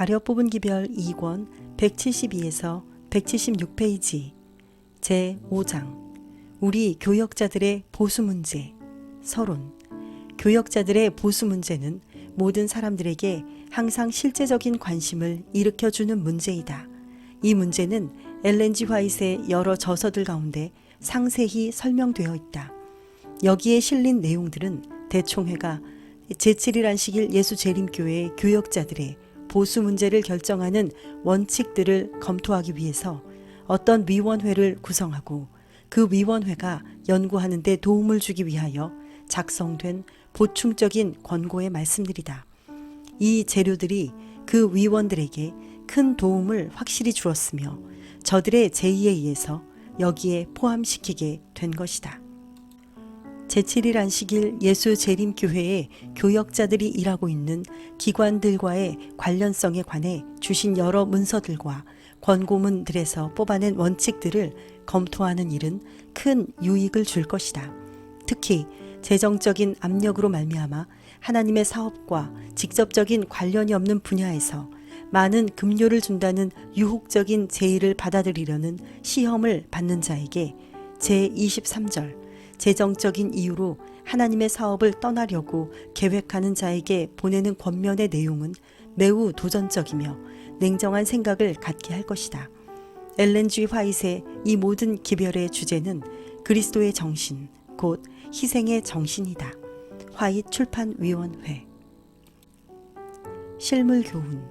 가려 뽑은 기별 2권 172에서 176페이지 제5장 우리 교역자들의 보수 문제 서론. 교역자들의 보수 문제는 모든 사람들에게 항상 실제적인 관심을 일으켜주는 문제이다. 이 문제는 엘렌 G. 화이트의 여러 저서들 가운데 상세히 설명되어 있다. 여기에 실린 내용들은 대총회가 제7일 안식일 예수재림교회의 교역자들의 보수 문제를 결정하는 원칙들을 검토하기 위해서 어떤 위원회를 구성하고 그 위원회가 연구하는 데 도움을 주기 위하여 작성된 보충적인 권고의 말씀들이다. 이 재료들이 그 위원들에게 큰 도움을 확실히 주었으며 저들의 제의에 의해서 여기에 포함시키게 된 것이다. 제7일 안식일 예수재림교회의 교역자들이 일하고 있는 기관들과의 관련성에 관해 주신 여러 문서들과 권고문들에서 뽑아낸 원칙들을 검토하는 일은 큰 유익을 줄 것이다. 특히 재정적인 압력으로 말미암아 하나님의 사업과 직접적인 관련이 없는 분야에서 많은 급료를 준다는 유혹적인 제의를 받아들이려는 시험을 받는 자에게 제23절 재정적인 이유로 하나님의 사업을 떠나려고 계획하는 자에게 보내는 권면의 내용은 매우 도전적이며 냉정한 생각을 갖게 할 것이다. 엘렌 G. 화이트의 이 모든 기별의 주제는 그리스도의 정신, 곧 희생의 정신이다. 화이트 출판위원회. 실물 교훈.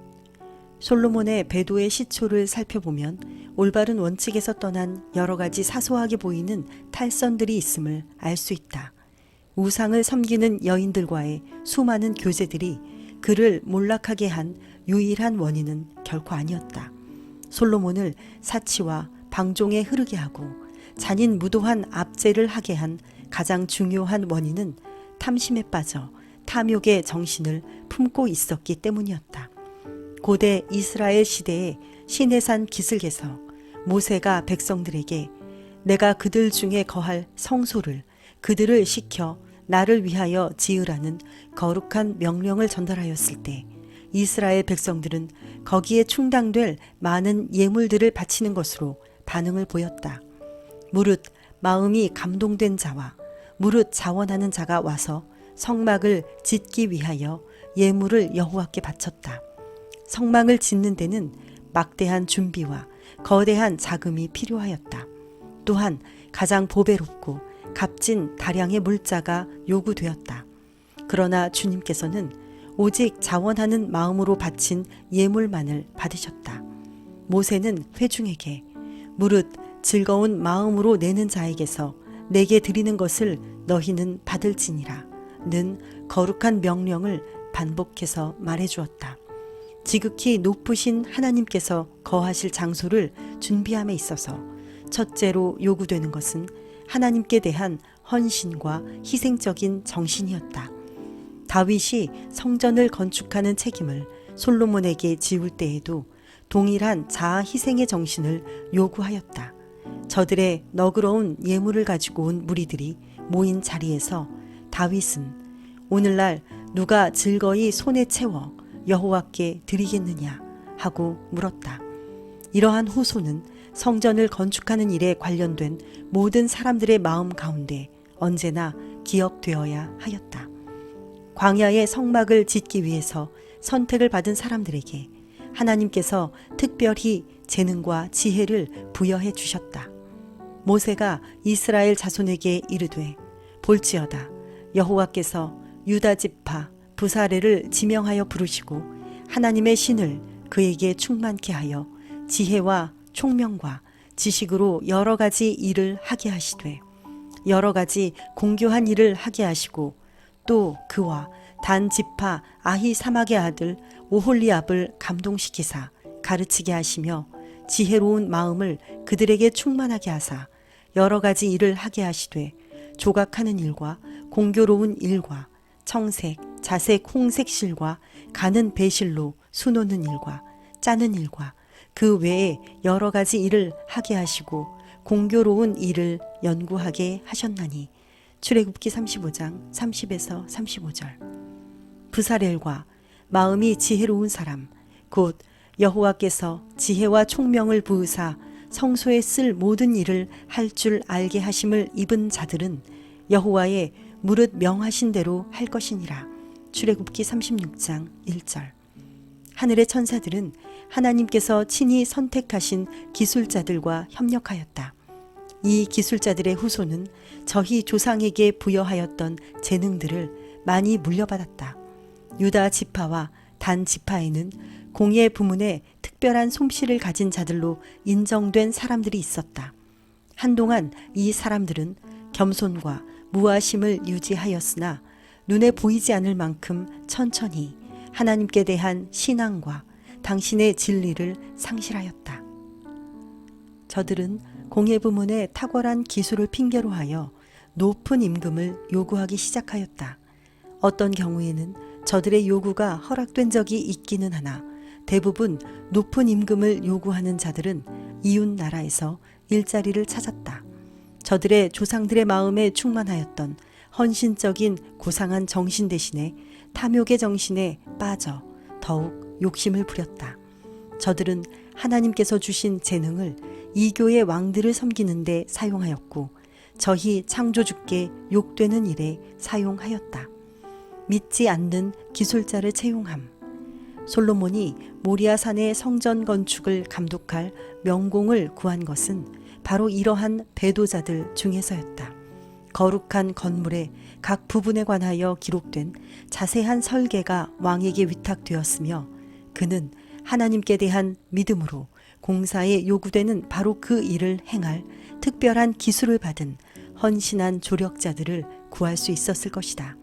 솔로몬의 배도의 시초를 살펴보면 올바른 원칙에서 떠난 여러 가지 사소하게 보이는 탈선들이 있음을 알 수 있다. 우상을 섬기는 여인들과의 수많은 교제들이 그를 몰락하게 한 유일한 원인은 결코 아니었다. 솔로몬을 사치와 방종에 흐르게 하고 잔인무도한 압제를 하게 한 가장 중요한 원인은 탐심에 빠져 탐욕의 정신을 품고 있었기 때문이었다. 고대 이스라엘 시대의 시내산 기슭에서 모세가 백성들에게 내가 그들 중에 거할 성소를 그들을 시켜 나를 위하여 지으라는 거룩한 명령을 전달하였을 때 이스라엘 백성들은 거기에 충당될 많은 예물들을 바치는 것으로 반응을 보였다. 무릇 마음이 감동된 자와 무릇 자원하는 자가 와서 성막을 짓기 위하여 예물을 여호와께 바쳤다. 성막을 짓는 데는 막대한 준비와 거대한 자금이 필요하였다. 또한 가장 보배롭고 값진 다량의 물자가 요구되었다. 그러나 주님께서는 오직 자원하는 마음으로 바친 예물만을 받으셨다. 모세는 회중에게 무릇 즐거운 마음으로 내는 자에게서 내게 드리는 것을 너희는 받을지니라 는 거룩한 명령을 반복해서 말해주었다. 지극히 높으신 하나님께서 거하실 장소를 준비함에 있어서 첫째로 요구되는 것은 하나님께 대한 헌신과 희생적인 정신이었다. 다윗이 성전을 건축하는 책임을 솔로몬에게 지울 때에도 동일한 자아 희생의 정신을 요구하였다. 저들의 너그러운 예물을 가지고 온 무리들이 모인 자리에서 다윗은 오늘날 누가 즐거이 손에 채워 여호와께 드리겠느냐 하고 물었다. 이러한 호소는 성전을 건축하는 일에 관련된 모든 사람들의 마음 가운데 언제나 기억되어야 하였다. 광야의 성막을 짓기 위해서 선택을 받은 사람들에게 하나님께서 특별히 재능과 지혜를 부여해 주셨다. 모세가 이스라엘 자손에게 이르되 볼지어다 여호와께서 유다 지파 부사레를 지명하여 부르시고 하나님의 신을 그에게 충만케 하여 지혜와 총명과 지식으로 여러 가지 일을 하게 하시되 여러 가지 공교한 일을 하게 하시고 또 그와 단 지파 아히사막의 아들 오홀리압을 감동시키사 가르치게 하시며 지혜로운 마음을 그들에게 충만하게 하사 여러 가지 일을 하게 하시되 조각하는 일과 공교로운 일과 청색, 자색, 홍색실과 가는 배실로 수놓는 일과 짜는 일과 그 외에 여러 가지 일을 하게 하시고 공교로운 일을 연구하게 하셨나니 출애굽기 35장 30에서 35절. 부사렐과 마음이 지혜로운 사람 곧 여호와께서 지혜와 총명을 부으사 성소에 쓸 모든 일을 할 줄 알게 하심을 입은 자들은 여호와의 무릇 명하신 대로 할 것이니라. 출애굽기 36장 1절. 하늘의 천사들은 하나님께서 친히 선택하신 기술자들과 협력하였다. 이 기술자들의 후손은 저희 조상에게 부여하였던 재능들을 많이 물려받았다. 유다 지파와 단 지파에는 공예 부문에 특별한 솜씨를 가진 자들로 인정된 사람들이 있었다. 한동안 이 사람들은 겸손과 무아심을 유지하였으나 눈에 보이지 않을 만큼 천천히 하나님께 대한 신앙과 당신의 진리를 상실하였다. 저들은 공예 부문의 탁월한 기술을 핑계로 하여 높은 임금을 요구하기 시작하였다. 어떤 경우에는 저들의 요구가 허락된 적이 있기는 하나 대부분 높은 임금을 요구하는 자들은 이웃 나라에서 일자리를 찾았다. 저들의 조상들의 마음에 충만하였던 헌신적인 고상한 정신 대신에 탐욕의 정신에 빠져 더욱 욕심을 부렸다. 저들은 하나님께서 주신 재능을 이교의 왕들을 섬기는 데 사용하였고 저희 창조주께 욕되는 일에 사용하였다. 믿지 않는 기술자를 채용함. 솔로몬이 모리아산의 성전 건축을 감독할 명공을 구한 것은 바로 이러한 배도자들 중에서였다. 거룩한 건물의 각 부분에 관하여 기록된 자세한 설계가 왕에게 위탁되었으며 그는 하나님께 대한 믿음으로 공사에 요구되는 바로 그 일을 행할 특별한 기술을 받은 헌신한 조력자들을 구할 수 있었을 것이다.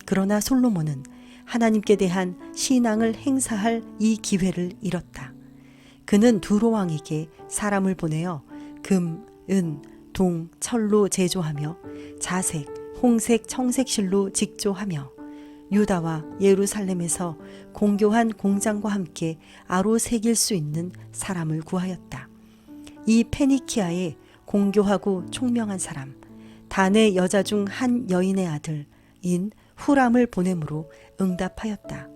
그러나 솔로몬은 하나님께 대한 신앙을 행사할 이 기회를 잃었다. 그는 두로 왕에게 사람을 보내어 금, 은, 동, 철로 제조하며 자색, 홍색, 청색실로 직조하며 유다와 예루살렘에서 공교한 공장과 함께 아로 새길 수 있는 사람을 구하였다. 이 페니키아의 공교하고 총명한 사람, 단의 여자 중 한 여인의 아들인 후람을 보내므로 응답하였다.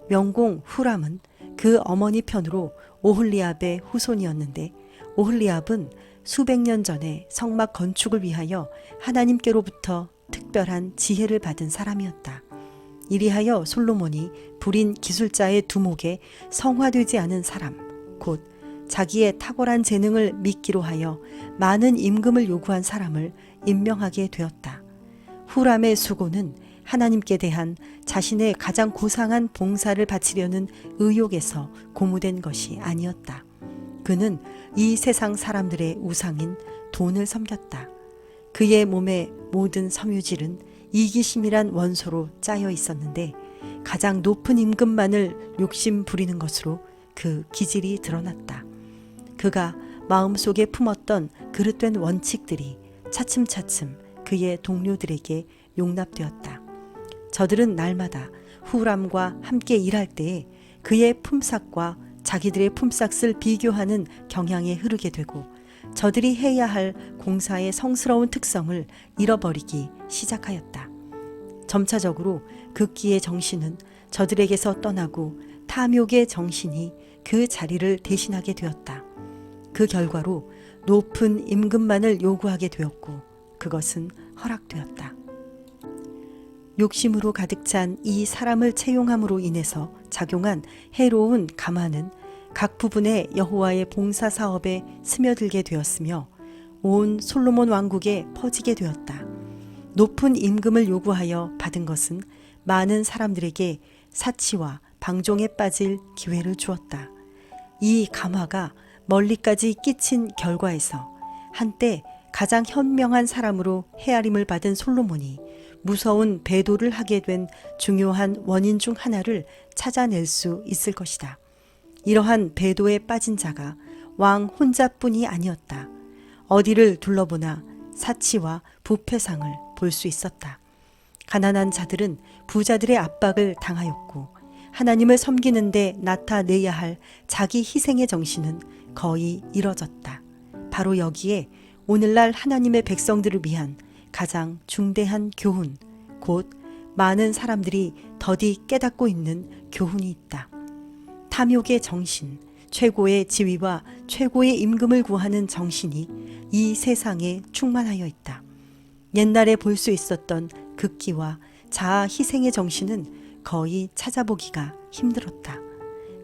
명공 후람은 그 어머니 편으로 오홀리압의 후손이었는데 오홀리압은 수백 년 전에 성막 건축을 위하여 하나님께로부터 특별한 지혜를 받은 사람이었다. 이리하여 솔로몬이 부린 기술자의 두목에 성화되지 않은 사람, 곧 자기의 탁월한 재능을 믿기로 하여 많은 임금을 요구한 사람을 임명하게 되었다. 후람의 수고는 하나님께 대한 자신의 가장 고상한 봉사를 바치려는 의욕에서 고무된 것이 아니었다. 그는 이 세상 사람들의 우상인 돈을 섬겼다. 그의 몸의 모든 섬유질은 이기심이란 원소로 짜여 있었는데 가장 높은 임금만을 욕심 부리는 것으로 그 기질이 드러났다. 그가 마음속에 품었던 그릇된 원칙들이 차츰차츰 그의 동료들에게 용납되었다. 저들은 날마다 후람과 함께 일할 때에 그의 품삯과 자기들의 품삯을 비교하는 경향에 흐르게 되고 저들이 해야 할 공사의 성스러운 특성을 잃어버리기 시작하였다. 점차적으로 극기의 정신은 저들에게서 떠나고 탐욕의 정신이 그 자리를 대신하게 되었다. 그 결과로 높은 임금만을 요구하게 되었고 그것은 허락되었다. 욕심으로 가득 찬 이 사람을 채용함으로 인해서 작용한 해로운 감화는 각 부분의 여호와의 봉사 사업에 스며들게 되었으며 온 솔로몬 왕국에 퍼지게 되었다. 높은 임금을 요구하여 받은 것은 많은 사람들에게 사치와 방종에 빠질 기회를 주었다. 이 감화가 멀리까지 끼친 결과에서 한때 가장 현명한 사람으로 헤아림을 받은 솔로몬이 무서운 배도를 하게 된 중요한 원인 중 하나를 찾아낼 수 있을 것이다. 이러한 배도에 빠진 자가 왕 혼자뿐이 아니었다. 어디를 둘러보나 사치와 부패상을 볼 수 있었다. 가난한 자들은 부자들의 압박을 당하였고 하나님을 섬기는 데 나타내야 할 자기 희생의 정신은 거의 잃어졌다. 바로 여기에 오늘날 하나님의 백성들을 위한 가장 중대한 교훈, 곧 많은 사람들이 더디 깨닫고 있는 교훈이 있다. 탐욕의 정신, 최고의 지위와 최고의 임금을 구하는 정신이 이 세상에 충만하여 있다. 옛날에 볼 수 있었던 극기와 자아 희생의 정신은 거의 찾아보기가 힘들었다.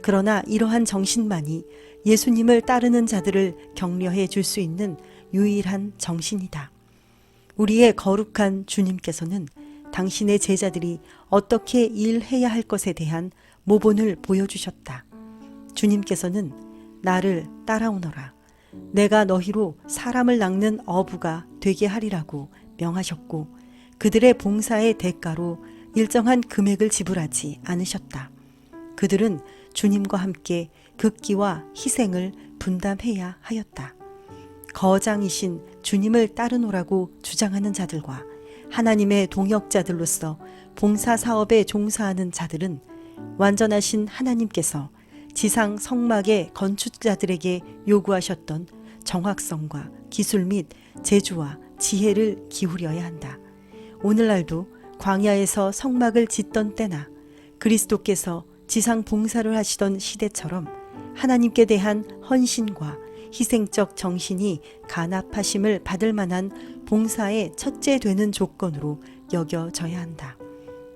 그러나 이러한 정신만이 예수님을 따르는 자들을 격려해 줄 수 있는 유일한 정신이다. 우리의 거룩한 주님께서는 당신의 제자들이 어떻게 일해야 할 것에 대한 모본을 보여주셨다. 주님께서는 나를 따라오너라. 내가 너희로 사람을 낚는 어부가 되게 하리라고 명하셨고 그들의 봉사의 대가로 일정한 금액을 지불하지 않으셨다. 그들은 주님과 함께 극기와 희생을 분담해야 하였다. 거장이신 주님을 따르노라고 주장하는 자들과 하나님의 동역자들로서 봉사 사업에 종사하는 자들은 완전하신 하나님께서 지상 성막의 건축자들에게 요구하셨던 정확성과 기술 및 재주와 지혜를 기울여야 한다. 오늘날도 광야에서 성막을 짓던 때나 그리스도께서 지상 봉사를 하시던 시대처럼 하나님께 대한 헌신과 희생적 정신이 간합하심을 받을 만한 봉사의 첫째 되는 조건으로 여겨져야 한다.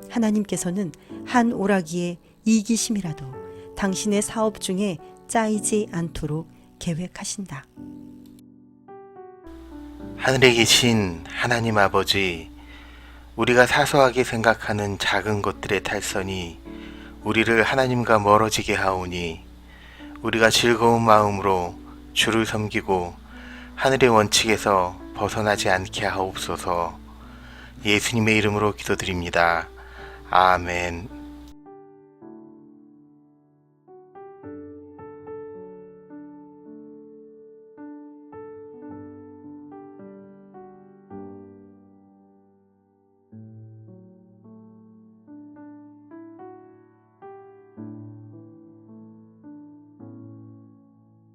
하나님께서는 한 오라기의 이기심이라도 당신의 사업 중에 짜이지 않도록 계획하신다. 하늘에 계신 하나님 아버지, 우리가 사소하게 생각하는 작은 것들의 탈선이 우리를 하나님과 멀어지게 하오니 우리가 즐거운 마음으로 주를 섬기고 하늘의 원칙에서 벗어나지 않게 하옵소서. 예수님의 이름으로 기도드립니다. 아멘.